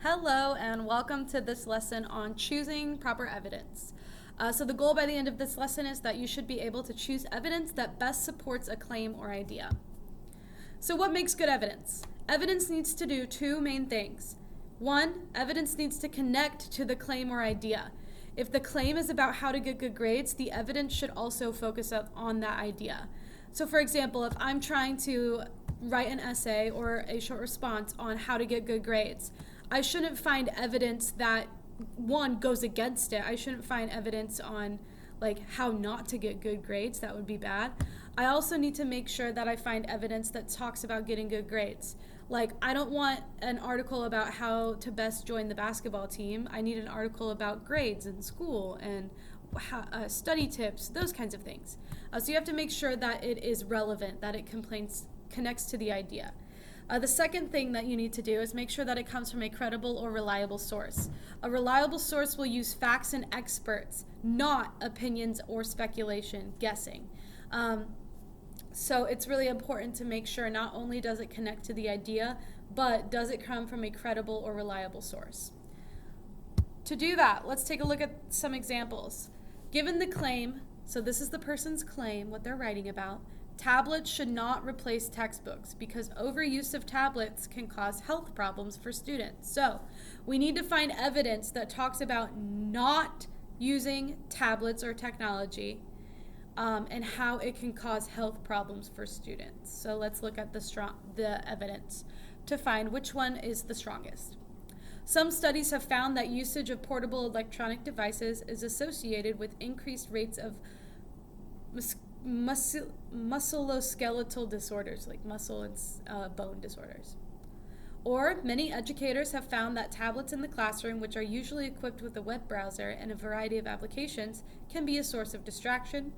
Hello and welcome to this lesson on choosing proper evidence. So the goal by the end of this lesson is that you should be able to choose evidence that best supports a claim or idea. So what makes good evidence? Evidence needs to do two main things. One, evidence needs to connect to the claim or idea. If the claim is about how to get good grades, the evidence should also focus on that idea. So for example, if I'm trying to write an essay or a short response on how to get good grades, I shouldn't find evidence that, one, goes against it. I shouldn't find evidence on how not to get good grades. That would be bad. I also need to make sure that I find evidence that talks about getting good grades. I don't want an article about how to best join the basketball team. I need an article about grades in school and study tips, those kinds of things. So you have to make sure that it is relevant, that it connects to the idea. The second thing that you need to do is make sure that it comes from a credible or reliable source. A reliable source will use facts and experts, not opinions or speculation, guessing. So it's really important to make sure not only does it connect to the idea, but does it come from a credible or reliable source. To do that, let's take a look at some examples. Given the claim, so this is the person's claim, what they're writing about, tablets should not replace textbooks because overuse of tablets can cause health problems for students. So we need to find evidence that talks about not using tablets or technology and how it can cause health problems for students. So let's look at the evidence to find which one is the strongest. Some studies have found that usage of portable electronic devices is associated with increased rates of musculoskeletal disorders, like muscle and bone disorders. Or many educators have found that tablets in the classroom, which are usually equipped with a web browser and a variety of applications, can be a source of distraction.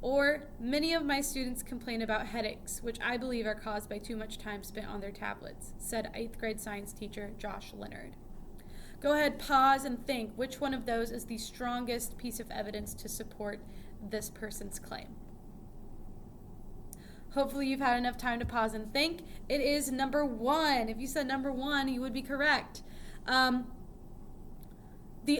Or many of my students complain about headaches, which I believe are caused by too much time spent on their tablets, said 8th grade science teacher Josh Leonard. Go ahead, pause and think which one of those is the strongest piece of evidence to support this person's claim. Hopefully you've had enough time to pause and think. It is number one. If you said number one, you would be correct. The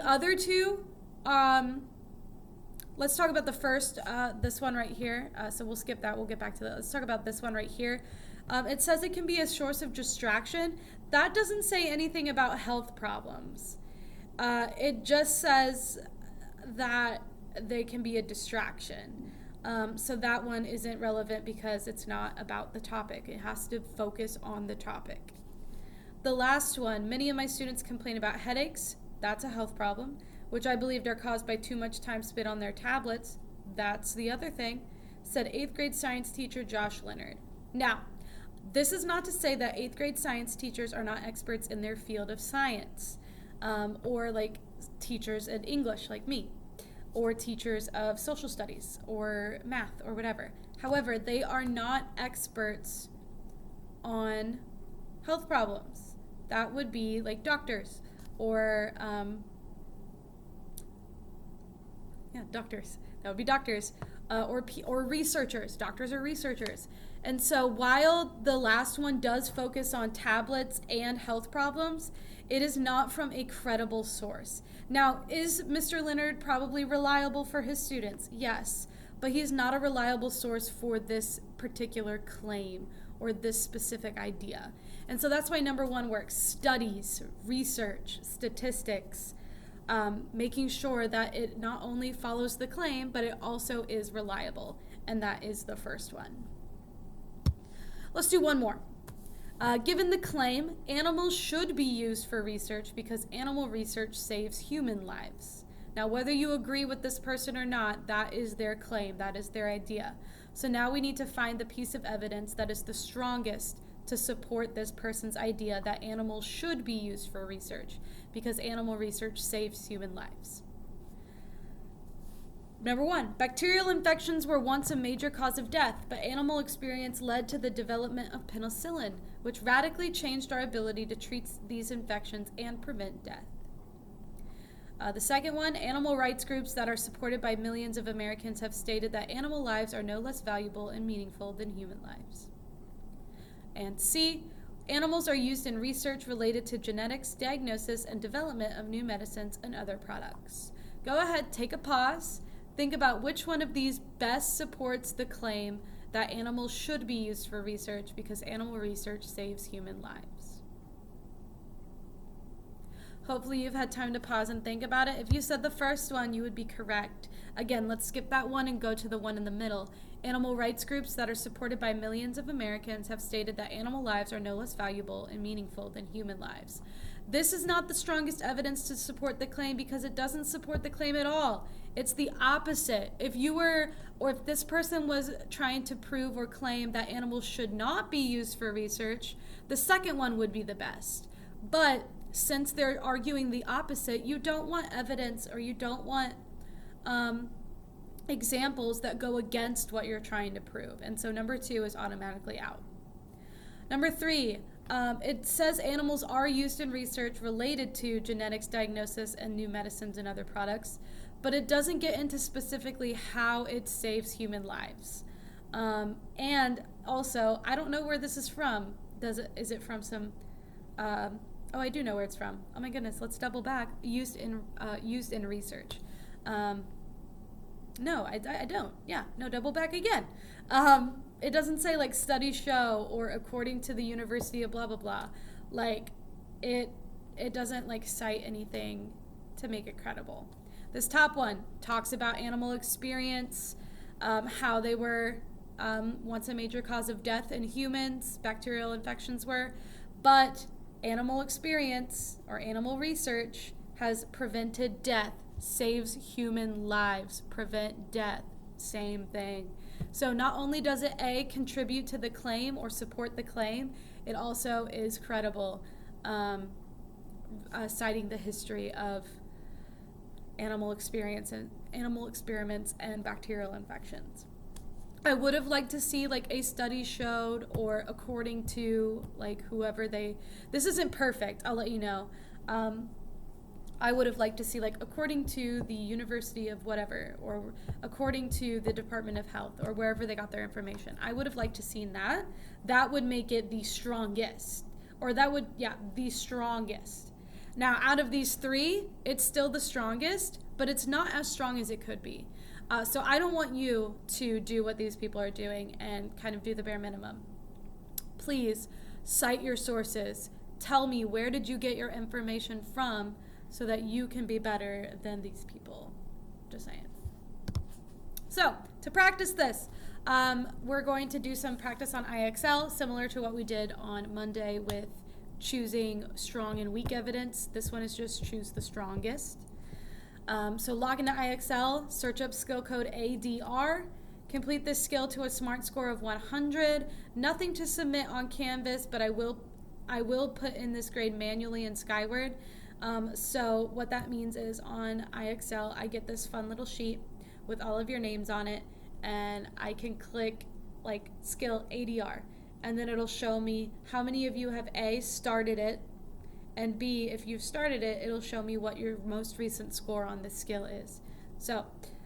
other two, let's talk about the first, this one right here. So we'll skip that. We'll get back to that. Let's talk about this one right here. It says it can be a source of distraction. That doesn't say anything about health problems. It just says that they can be a distraction. So that one isn't relevant because it's not about the topic. It has to focus on the topic. The last one, many of my students complain about headaches. That's a health problem, which I believed are caused by too much time spent on their tablets. That's the other thing, said 8th grade science teacher Josh Leonard. Now, this is not to say that 8th grade science teachers are not experts in their field of science, or like teachers in English like me, or teachers of social studies or math or whatever. However, they are not experts on health problems. That would be like doctors or doctors. That would be doctors or researchers. Doctors are researchers. And so while the last one does focus on tablets and health problems, it is not from a credible source. Now, is Mr. Leonard probably reliable for his students? Yes, but he's not a reliable source for this particular claim or this specific idea. And so that's why number one works. Studies, research, statistics, making sure that it not only follows the claim, but it also is reliable. And that is the first one. Let's do one more. Given the claim, animals should be used for research because animal research saves human lives. Now, whether you agree with this person or not, that is their claim, that is their idea. So now we need to find the piece of evidence that is the strongest to support this person's idea that animals should be used for research because animal research saves human lives. Number one, bacterial infections were once a major cause of death, but animal experience led to the development of penicillin, which radically changed our ability to treat these infections and prevent death. The second one, animal rights groups that are supported by millions of Americans have stated that animal lives are no less valuable and meaningful than human lives. And C, Animals are used in research related to genetics, diagnosis, and development of new medicines and other products. Go ahead, take a pause, think about which one of these best supports the claim that animals should be used for research because animal research saves human lives. Hopefully you've had time to pause and think about it. If you said the first one, you would be correct. Again, let's skip that one and go to the one in the middle. Animal rights groups that are supported by millions of Americans have stated that animal lives are no less valuable and meaningful than human lives. This is not the strongest evidence to support the claim because it doesn't support the claim at all. It's the opposite. If this person was trying to prove or claim that animals should not be used for research, the second one would be the best. But since they're arguing the opposite, you don't want evidence or you don't want examples that go against what you're trying to prove. And so number 2 is automatically out. Number 3, it says animals are used in research related to genetics, diagnosis, and new medicines and other products, but it doesn't get into specifically how it saves human lives. And also, I don't know where this is from. Is it from some... Oh, I do know where it's from. Oh my goodness, let's double back. Used in research. No, I don't. Yeah, no, double back again. It doesn't say like studies show or according to the University of blah, blah, blah. Like, it doesn't like cite anything to make it credible. This top one talks about animal experience, how they were once a major cause of death in humans, bacterial infections were, but animal experience or animal research has prevented death, saves human lives, prevent death, same thing. So not only does it A, contribute to the claim or support the claim, it also is credible, citing the history of animal experience and animal experiments and bacterial infections. I would have liked to see like a study showed or according to like this isn't perfect, I'll let you know. I would have liked to see like according to the University of whatever or according to the Department of Health or wherever they got their information. I would have liked to seen that. That would make it the strongest the strongest. Now out of these 3, it's still the strongest, but it's not as strong as it could be. So I don't want you to do what these people are doing and kind of do the bare minimum. Please cite your sources. Tell me, where did you get your information from so that you can be better than these people? Just saying. So to practice this, we're going to do some practice on IXL, similar to what we did on Monday with choosing strong and weak evidence. This one is just choose the strongest. So log into IXL, search up skill code ADR, complete this skill to a SMART score of 100. Nothing to submit on Canvas, but I will put in this grade manually in Skyward. So what that means is on IXL, I get this fun little sheet with all of your names on it, and I can click like skill ADR, and then it'll show me how many of you have A, started it, and B, if you've started it, it'll show me what your most recent score on this skill is. So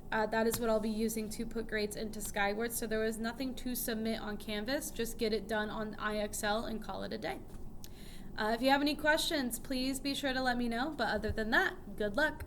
that is what I'll be using to put grades into Skyward. So there was nothing to submit on Canvas, just get it done on IXL and call it a day. If you have any questions, please be sure to let me know. But other than that, good luck.